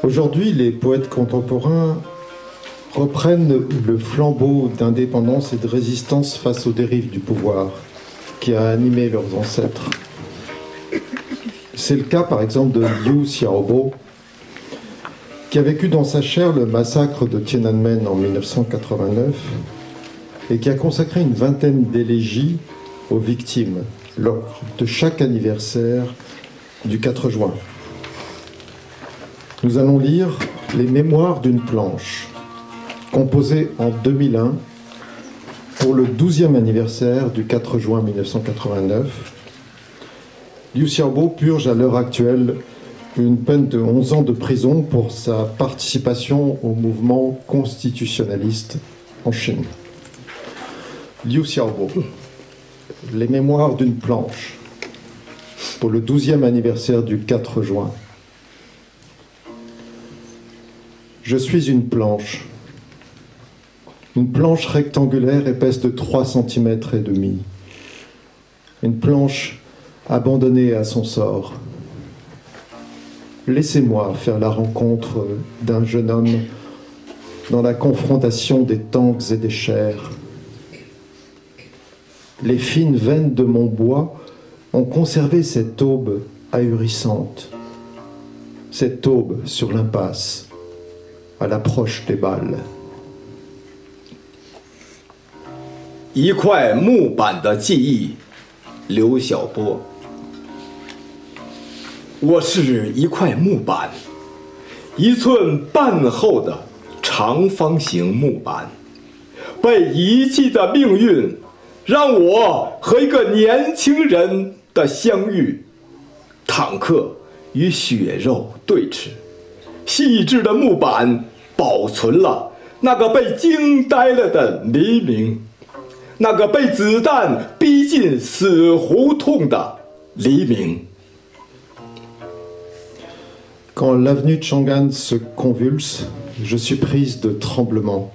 Aujourd'hui, les poètes contemporains reprennent le flambeau d'indépendance et de résistance face aux dérives du pouvoir qui a animé leurs ancêtres. C'est le cas par exemple de Liu Xiaobo, qui a vécu dans sa chair le massacre de Tiananmen en 1989 et qui a consacré une vingtaine d'élégies aux victimes lors de chaque anniversaire du 4 juin. Nous allons lire les mémoires d'une planche, composée en 2001 pour le 12e anniversaire du 4 juin 1989. Liu Xiaobo purge à l'heure actuelle une peine de 11 ans de prison pour sa participation au mouvement constitutionnaliste en Chine. Liu Xiaobo, les mémoires d'une planche pour le 12e anniversaire du 4 juin. Je suis une planche rectangulaire épaisse de 3 cm et demi. Une planche abandonnée à son sort. Laissez-moi faire la rencontre d'un jeune homme dans la confrontation des tanks et des chairs. Les fines veines de mon bois ont conservé cette aube ahurissante, cette aube sur l'impasse, à l'approche des balles. 一块木板的记忆，刘晓波。我是一块木板，1寸半厚的长方形木板，被遗弃的命运，让我和一个年轻人的相遇。坦克与血肉对峙，细致的木板保存了那个被惊呆了的黎明。 那个被子弹逼进死胡同的黎明。 Quand l'avenue de Chang'an se convulse, je suis prise de tremblements.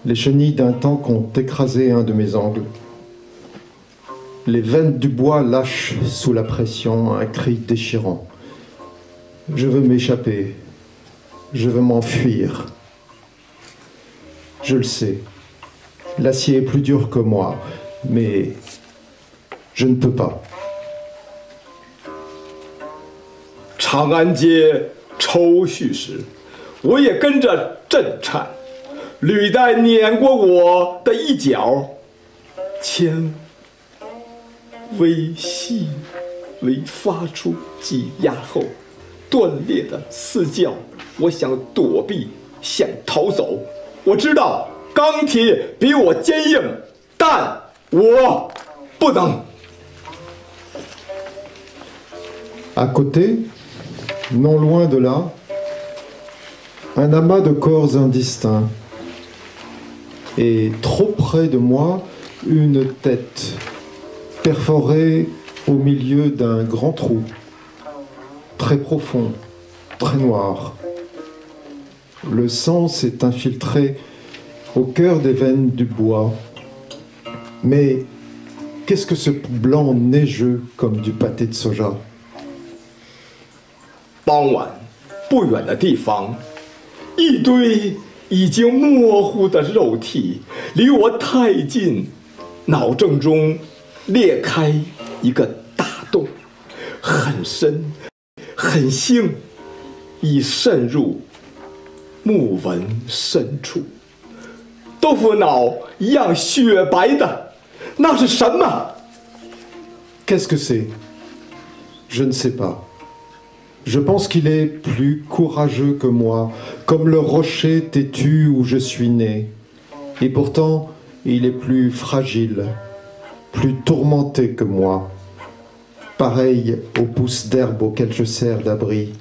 Les chenilles d'un tank ont écrasé un de mes angles. Les veines du bois lâchent sous la pression un cri déchirant. Je veux m'échapper. Je veux m'enfuir. Je le sais. L'acier est plus dur que moi, mais je ne peux pas. 长安街抽搐时，我也跟着震颤，履带碾过我的一角，纤微细微发出挤压后断裂的嘶叫。我想躲避，想逃走。我知道。 钢铁比我坚硬，但我不能。À côté, non loin de là, un amas de corps indistincts. Et trop près de moi, une tête perforée au milieu d'un grand trou, très profond, très noir. Le sang s'est infiltré au cœur des veines du bois. Mais qu'est-ce que ce blanc neigeux comme du pâté de soja? 傍晚，不远的地方，一堆已经模糊的肉体离我太近，脑正中裂开一个大洞，很深，很腥，已渗入木纹深处。 豆腐脑一样雪白的，那是什么 Qu'est-ce que c'est? Je ne sais pas. Je pense qu'il est plus courageux que moi, comme le rocher têtu où je suis né. Et pourtant, il est plus fragile, plus tourmenté que moi, pareil aux pousses d'herbe auxquelles je sers d'abri.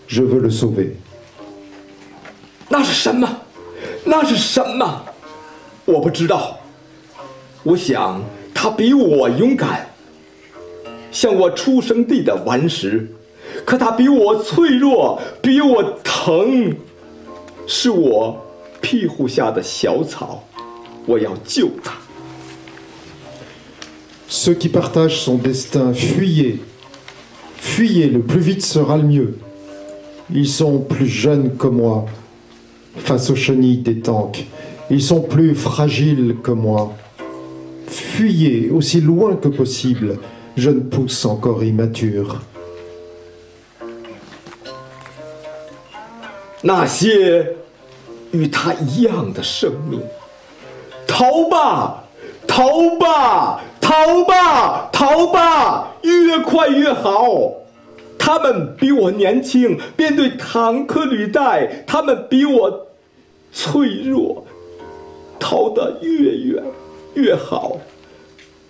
Je veux le sauver. 那是什么？那是什么？我不知道。我想他比我勇敢，像我出生地的顽石，可他比我脆弱，比我疼。是我庇护下的小草，我要救他。 Ceux qui partagent son destin, fuyez, Fuyez, le plus vite sera le mieux. Ils sont plus jeunes que moi, face aux chenilles des tanks. Ils sont plus fragiles que moi. Fuyez aussi loin que possible, jeune pousse encore immature. 那些与他一样的生命，逃吧，逃吧，逃吧，逃吧，越快越好。他们比我年轻，面对坦克履带，他们比我脆弱，逃得越远越好，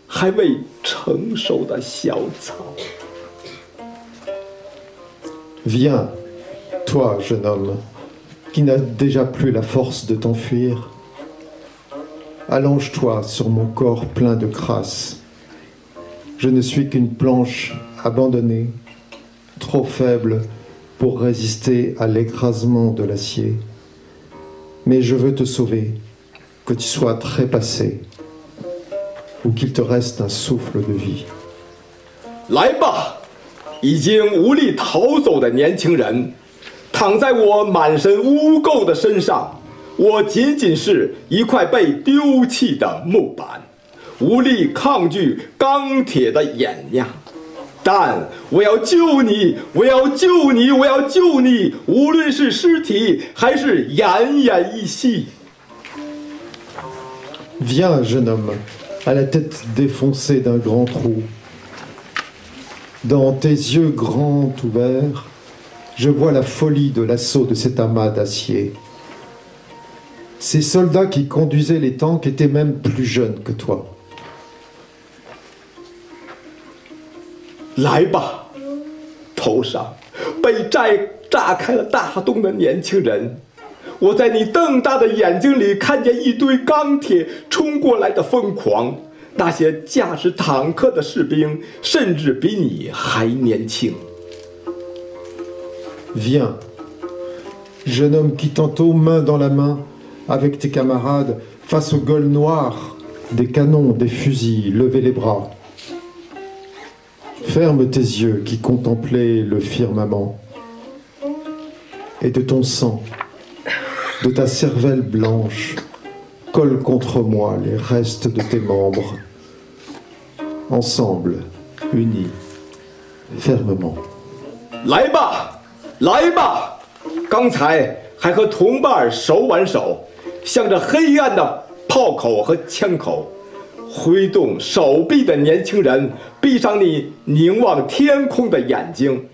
还未成熟的小草。Viens, toi, jeune homme, qui n'as déjà plus la force de t'enfuir. Allonge-toi sur mon corps plein de crasse. Je ne suis qu'une planche abandonnée, trop faible pour résister à l'écrasement de l'acier. Mais je veux te sauver, que tu sois trépassé, ou qu'il te reste un souffle de vie. 来吧，已经无力逃走的年轻人，躺在我满身污垢的身上，我仅仅是一块被丢弃的木板，无力抗拒钢铁的碾压。但我要救你，我要救你，我要救你，无论是尸体还是奄奄一息。Viens, jeune homme, à la tête défoncée d'un grand trou. Dans tes yeux grands ouverts, je vois la folie de l'assaut de cet amas d'acier. Ces soldats qui conduisaient les tanks étaient même plus jeunes que toi. 来吧，头上被炸开了大洞的年轻人，我在你瞪大的眼睛里看见一堆钢铁冲过来的疯狂。那些驾驶坦克的士兵甚至比你还年轻。Viens, jeune homme qui tantôt main dans la main avec tes camarades face au gueules noires des canons, des fusils, levez les bras. Ferme tes yeux qui contemplaient le firmament. Et de ton sang, de ta cervelle blanche, colle contre moi les restes de tes membres. Ensemble, unis, fermement. 来吧，来吧！刚才还和同伴手挽手，向着黑暗的炮口和枪口挥动手臂的年轻人，闭上你凝望天空的眼睛，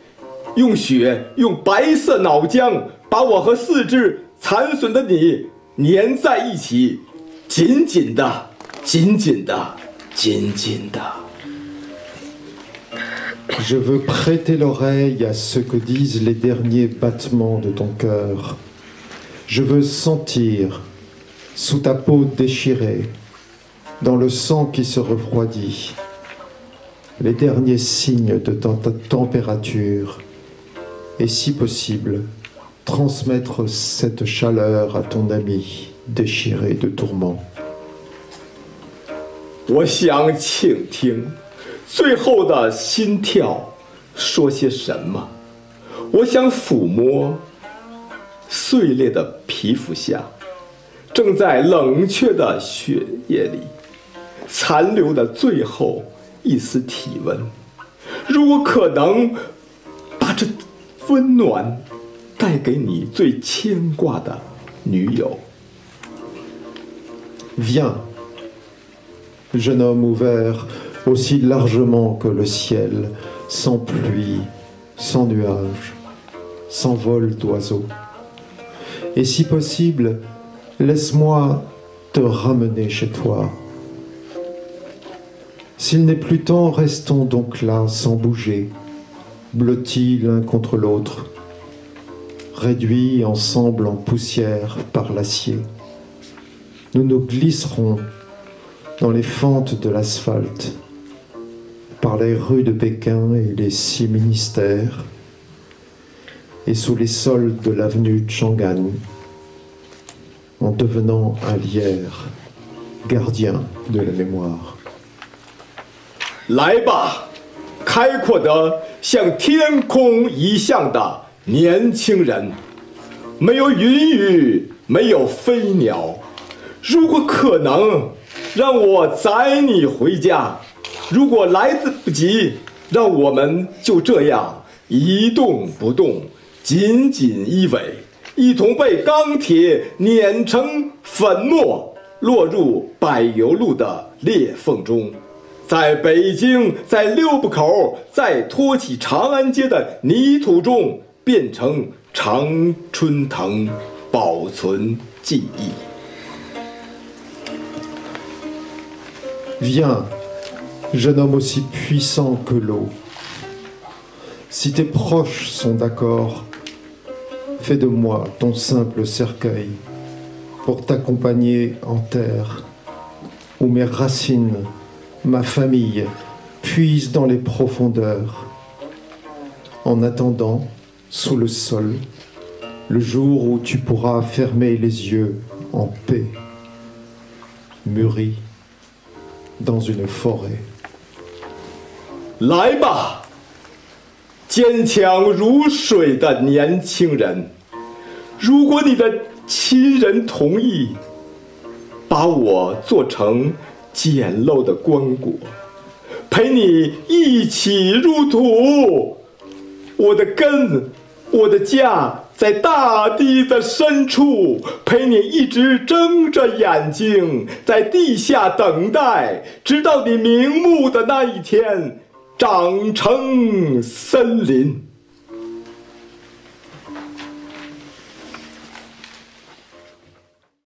用血，用白色脑浆把我和四肢残损的你粘在一起，紧紧的，紧紧的，紧紧的。Je veux prêter l'oreille à ce que disent les derniers battements de ton cœur. Je veux sentir, sous ta peau déchirée, dans le sang qui se refroidit, les derniers signes de ta température, et si possible, transmettre cette chaleur à ton ami déchiré de tourments. 我想倾听最后的心跳说些什么，我想抚摸碎裂的皮肤下，正在冷却的血液里残留的最后一丝体温。如果可能，把这温暖带给你最牵挂的女友。Viens, jeune homme ouvert aussi largement que le ciel, sans pluie, sans nuages, sans vol d'oiseaux. Et si possible, laisse-moi te ramener chez toi. S'il n'est plus temps, restons donc là, sans bouger, blottis l'un contre l'autre, réduits ensemble en poussière par l'acier. Nous nous glisserons dans les fentes de l'asphalte, par les rues de Pékin et les 6 ministères, et sous les sols de l'avenue Chang'an, en devenant un lierre, gardien de la mémoire. 来吧，开阔的向天空一向的年轻人，没有云雨，没有飞鸟。如果可能，让我载你回家；如果来不及，让我们就这样一动不动，紧紧依偎，一同被钢铁碾成粉末，落入柏油路的裂缝中，在北京，在六部口，在托起长安街的泥土中，变成常春藤，保存记忆。Viens, jeune homme aussi puissant que l'eau. Si tes proches sont d'accord, fais de moi ton simple cercueil pour t'accompagner en terre, où mes racines, ma famille, puisent dans les profondeurs. En attendant, sous le sol, le jour où tu pourras fermer les yeux en paix, mûri dans une forêt. 来吧，坚强如水的年轻人，如果你的亲人同意，把我做成简陋的棺椁，陪你一起入土。我的根，我的家在大地的深处，陪你一直睁着眼睛，在地下等待，直到你瞑目的那一天，长成森林。